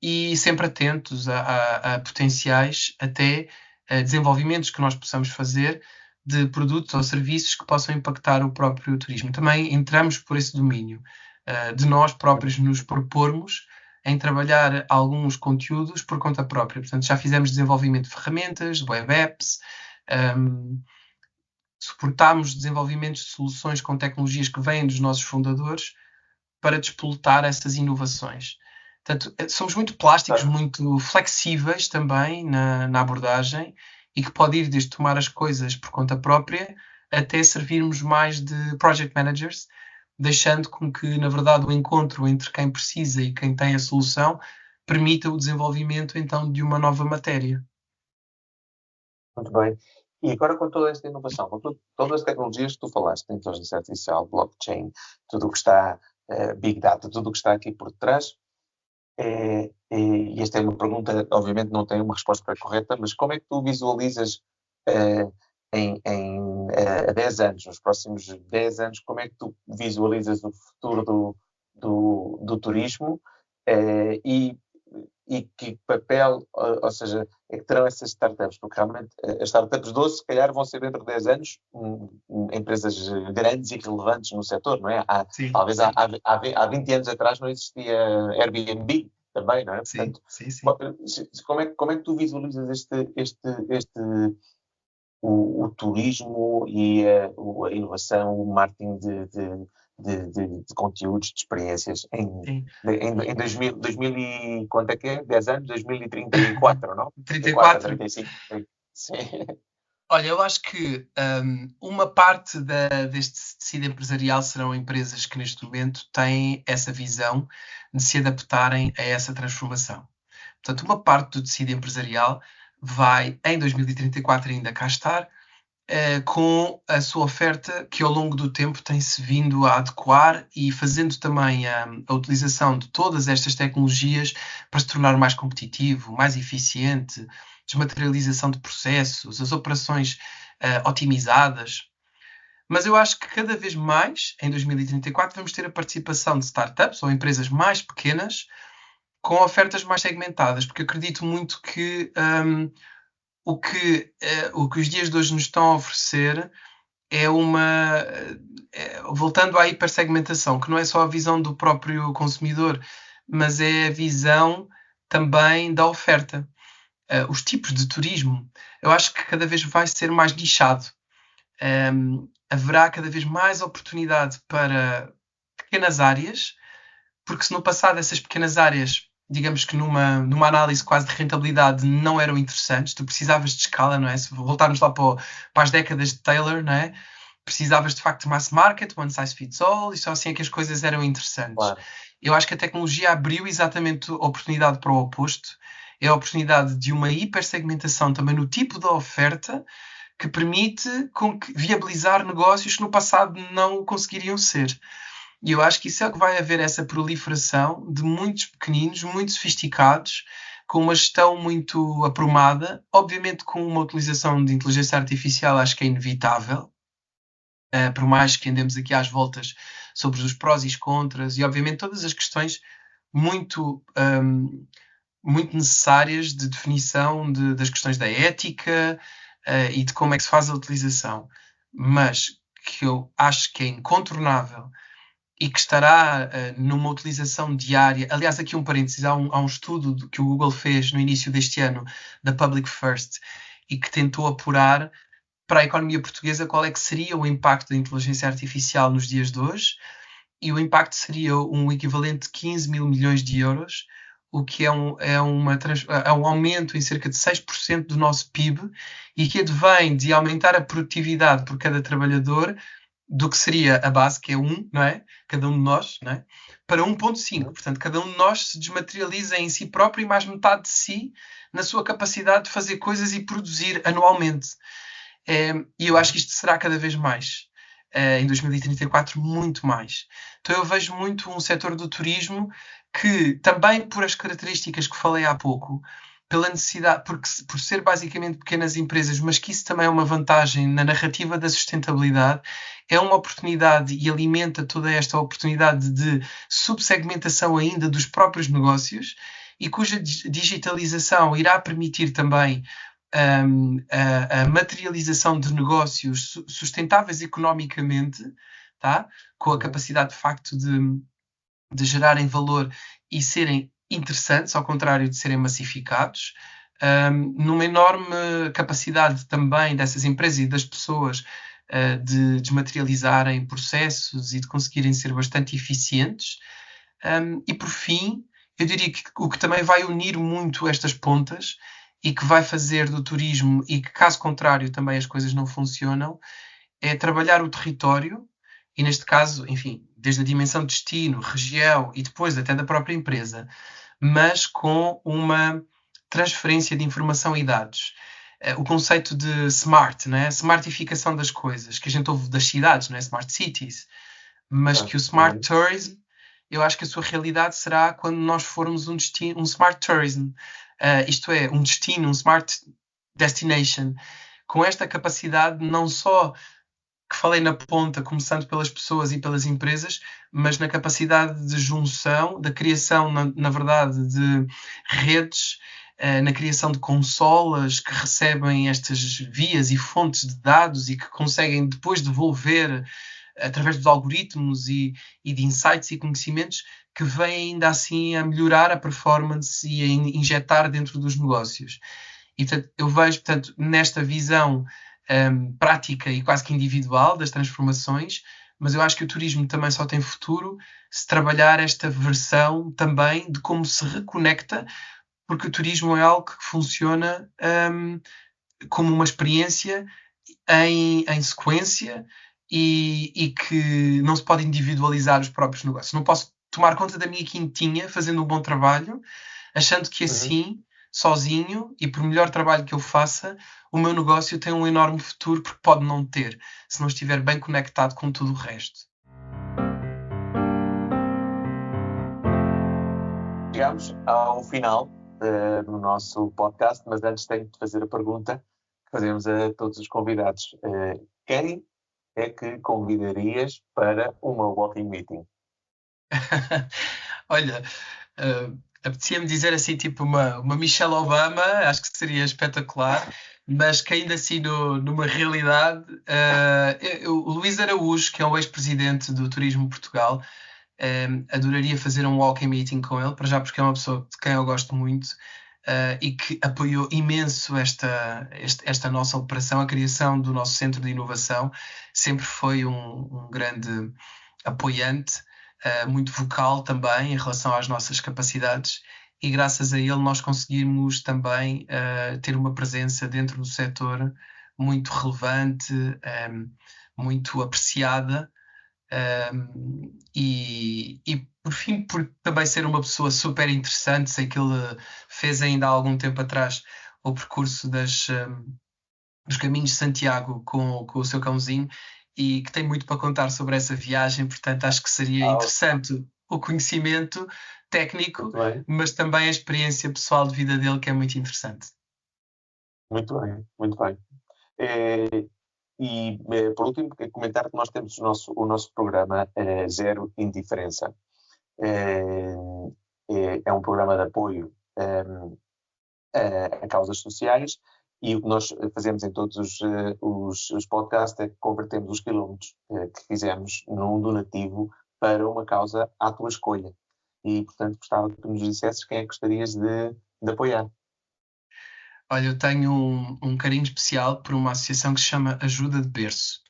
e sempre atentos a potenciais, até desenvolvimentos que nós possamos fazer de produtos ou serviços que possam impactar o próprio turismo. Também entramos por esse domínio, de nós próprios nos propormos em trabalhar alguns conteúdos por conta própria. Portanto, já fizemos desenvolvimento de ferramentas, de web apps, suportámos desenvolvimentos de soluções com tecnologias que vêm dos nossos fundadores para despoletar essas inovações. Portanto, somos muito plásticos, muito flexíveis também na abordagem, e que pode ir desde tomar as coisas por conta própria até servirmos mais de project managers, deixando com que, na verdade, o encontro entre quem precisa e quem tem a solução permita o desenvolvimento, então, de uma nova matéria. Muito bem. E agora, com toda esta inovação, com todas as tecnologias que tu falaste, inteligência artificial, blockchain, tudo o que está, Big Data, tudo o que está aqui por trás, e esta é uma pergunta, obviamente não tem uma resposta correta, mas como é que tu visualizas a 10 anos, nos próximos 10 anos, como é que tu visualizas o futuro do turismo, e que papel, ou seja, é que terão essas startups? Porque realmente as startups de hoje, se calhar, vão ser dentro de 10 anos empresas grandes e relevantes no setor, não é? Talvez há 20 anos atrás não existia Airbnb também, não é? Portanto, sim. Como é que tu visualizas o turismo e a inovação, o marketing de conteúdos, de experiências em 2000 e quanto é que é? 10 anos? 2034, não? 34. 35. Sim. Olha, eu acho que uma parte deste tecido empresarial serão empresas que neste momento têm essa visão de se adaptarem a essa transformação. Portanto, uma parte do tecido empresarial vai, em 2034, ainda cá estar, com a sua oferta que ao longo do tempo tem-se vindo a adequar e fazendo também a utilização de todas estas tecnologias para se tornar mais competitivo, mais eficiente, desmaterialização de processos, as operações otimizadas. Mas eu acho que cada vez mais, em 2034, vamos ter a participação de startups ou empresas mais pequenas com ofertas mais segmentadas, porque eu acredito muito que o que os dias de hoje nos estão a oferecer é voltando à hipersegmentação, que não é só a visão do próprio consumidor, mas é a visão também da oferta. Os tipos de turismo, eu acho que cada vez vai ser mais nichado. Haverá cada vez mais oportunidade para pequenas áreas, porque se no passado essas pequenas áreas, digamos que numa análise quase de rentabilidade, não eram interessantes, tu precisavas de escala, não é? Se voltarmos lá para as décadas de Taylor, não é? precisavas de facto de mass market, one size fits all, e só assim é que as coisas eram interessantes. Claro. Eu acho que a tecnologia abriu exatamente a oportunidade para o oposto, é a oportunidade de uma hipersegmentação também no tipo de oferta, que permite viabilizar negócios que no passado não conseguiriam ser. E eu acho que isso é o que vai haver, essa proliferação de muitos pequeninos, muito sofisticados, com uma gestão muito aprumada, obviamente com uma utilização de inteligência artificial, acho que é inevitável, por mais que andemos aqui às voltas sobre os prós e os contras, e obviamente todas as questões muito, muito necessárias de definição das questões da ética e de como é que se faz a utilização, mas que eu acho que é incontornável e que estará numa utilização diária. Aliás, aqui um parênteses, há um estudo que o Google fez no início deste ano, da Public First, e que tentou apurar para a economia portuguesa qual é que seria o impacto da inteligência artificial nos dias de hoje, e o impacto seria um equivalente de 15 mil milhões de euros, o que é um aumento em cerca de 6% do nosso PIB, e que advém de aumentar a produtividade por cada trabalhador do que seria a base, que é 1, não é? Cada um de nós, não é? Para 1.5. Portanto, cada um de nós se desmaterializa em si próprio e mais metade de si na sua capacidade de fazer coisas e produzir anualmente. E eu acho que isto será cada vez mais. Em 2034, muito mais. Então eu vejo muito um setor do turismo que, também por as características que falei há pouco, pela necessidade, por ser basicamente pequenas empresas, mas que isso também é uma vantagem na narrativa da sustentabilidade, é uma oportunidade e alimenta toda esta oportunidade de subsegmentação ainda dos próprios negócios, e cuja digitalização irá permitir também a materialização de negócios sustentáveis economicamente, tá? Com a capacidade de facto de gerarem valor e serem interessantes, ao contrário de serem massificados, numa enorme capacidade também dessas empresas e das pessoas de desmaterializarem processos e de conseguirem ser bastante eficientes. E por fim, eu diria que o que também vai unir muito estas pontas e que vai fazer do turismo, e que caso contrário também as coisas não funcionam, é trabalhar o território, e neste caso, enfim, desde a dimensão de destino, região e depois até da própria empresa, mas com uma transferência de informação e dados. O conceito de smart, né? Smartificação das coisas, que a gente ouve das cidades, né? Smart cities, mas que o smart tourism, eu acho que a sua realidade será quando nós formos um smart tourism, isto é, um destino, um smart destination, com esta capacidade não só que falei na ponta, começando pelas pessoas e pelas empresas, mas na capacidade de junção, da criação, na verdade, de redes, na criação de consolas que recebem estas vias e fontes de dados e que conseguem depois devolver, através dos algoritmos e de insights e conhecimentos, que vêm ainda assim a melhorar a performance e a injetar dentro dos negócios. E, portanto, eu vejo, portanto, nesta visão prática e quase que individual das transformações, mas eu acho que o turismo também só tem futuro se trabalhar esta versão também de como se reconecta, porque o turismo é algo que funciona como uma experiência em sequência e que não se pode individualizar os próprios negócios. Não posso tomar conta da minha quintinha fazendo um bom trabalho, achando que assim, sozinho, e por melhor trabalho que eu faça, o meu negócio tem um enorme futuro, porque pode não ter, se não estiver bem conectado com tudo o resto. Chegamos ao final do nosso podcast, mas antes tenho de fazer a pergunta que fazemos a todos os convidados. Quem é que convidarias para uma walking meeting? Olha, apetecia-me dizer assim, tipo uma Michelle Obama, acho que seria espetacular, mas caindo assim numa realidade, o Luís Araújo, que é o ex-presidente do Turismo Portugal, adoraria fazer um walking meeting com ele, para já porque é uma pessoa de quem eu gosto muito, e que apoiou imenso esta nossa operação, a criação do nosso centro de inovação. Sempre foi um grande apoiante, muito vocal também em relação às nossas capacidades, e graças a ele nós conseguimos também ter uma presença dentro do setor muito relevante, muito apreciada. E por fim, por também ser uma pessoa super interessante. Sei que ele fez ainda há algum tempo atrás o percurso dos Caminhos de Santiago com o seu cãozinho, e que tem muito para contar sobre essa viagem. Portanto, acho que seria interessante o conhecimento técnico, mas também a experiência pessoal de vida dele, que é muito interessante. Muito bem, muito bem. E, por último, comentar que nós temos o nosso programa Zero Indiferença. É um programa de apoio a causas sociais, e o que nós fazemos em todos os podcasts é que convertemos os quilómetros que fizemos num donativo para uma causa à tua escolha. E, portanto, gostava que nos dissesses quem é que gostarias de apoiar. Olha, eu tenho um carinho especial por uma associação que se chama Ajuda de Berço.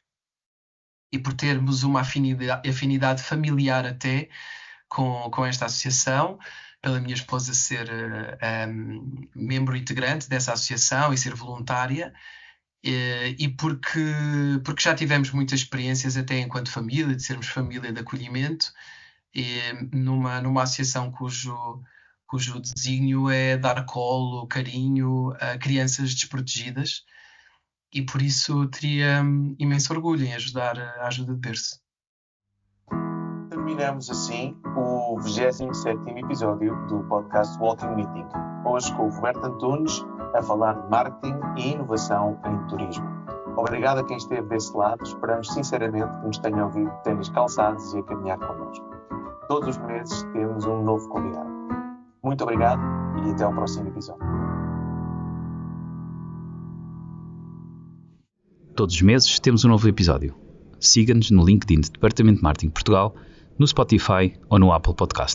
E por termos uma afinidade familiar até com esta associação, pela minha esposa ser membro integrante dessa associação e ser voluntária, e porque já tivemos muitas experiências até enquanto família, de sermos família de acolhimento, numa associação cujo desígnio é dar colo, carinho a crianças desprotegidas, e por isso teria imenso orgulho em ajudar a Ajuda de Berço. Terminamos assim o 27º episódio do podcast Walking Meeting, hoje com o Roberto Antunes a falar de marketing e inovação em turismo. Obrigado a quem esteve desse lado, esperamos sinceramente que nos tenham ouvido de ténis calçados e a caminhar connosco. Todos os meses temos um novo convidado. Muito obrigado e até ao próximo episódio. Todos os meses temos um novo episódio. Siga-nos no LinkedIn do Departamento de Marketing Portugal, no Spotify ou no Apple Podcast.